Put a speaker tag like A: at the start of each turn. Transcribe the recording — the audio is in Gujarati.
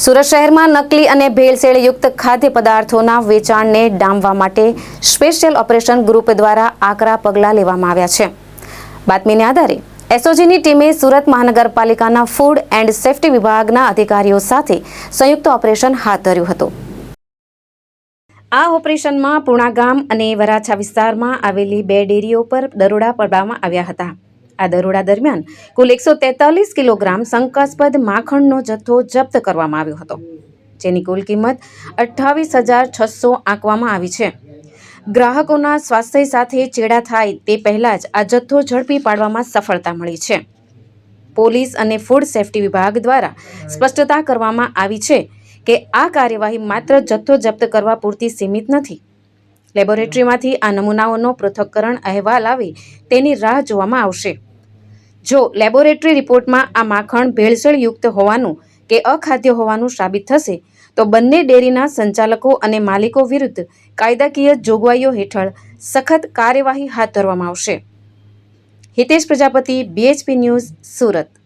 A: સુરત શહેરમાં નકલી અને ભેળસેળયુક્ત ખાદ્ય પદાર્થોના વેચાણને ડામવા માટે સ્પેશિયલ ઓપરેશન ગ્રુપ દ્વારા આકરા પગલાં લેવામાં આવ્યા છે। બાતમીને આધારે એસઓજીની ટીમે સુરત મહાનગરપાલિકાના ફૂડ એન્ડ સેફ્ટી વિભાગના અધિકારીઓ સાથે સંયુક્ત ઓપરેશન હાથ ધર્યું હતું। આ ઓપરેશનમાં પૂર્ણા ગામ અને વરાછા વિસ્તારમાં આવેલી 2 ડેરીઓ પર દરોડા પાડવામાં આવ્યા હતા। આ દરોડા દરમિયાન કુલ 143 કિલોગ્રામ શંકાસ્પદ માખણનો જથ્થો જપ્ત કરવામાં આવ્યો હતો, જેની કુલ કિંમત 28,600 આંકવામાં આવી છે। ગ્રાહકોના સ્વાસ્થ્ય સાથે ચેડા થાય તે પહેલા જ આ જથ્થો ઝડપી પાડવામાં સફળતા મળી છે। પોલીસ અને ફૂડ સેફ્ટી વિભાગ દ્વારા સ્પષ્ટતા કરવામાં આવી છે કે આ કાર્યવાહી માત્ર જથ્થો જપ્ત કરવા પૂરતી સીમિત નથી। લેબોરેટરીમાંથી આ નમૂનાઓનો પૃથ્થકરણ અહેવાલ આવે તેની રાહ જોવામાં આવશે। જો લેબોરેટરી રિપોર્ટમાં આ માખણ ભેળસેળયુક્ત હોવાનું કે અખાદ્ય હોવાનું સાબિત થશે તો બંને ડેરીના સંચાલકો અને માલિકો વિરુદ્ધ કાયદાકીય જોગવાઈઓ હેઠળ સખત કાર્યવાહી હાથ ધરવામાં આવશે। Hitesh Prajapati, BHP news, Surat.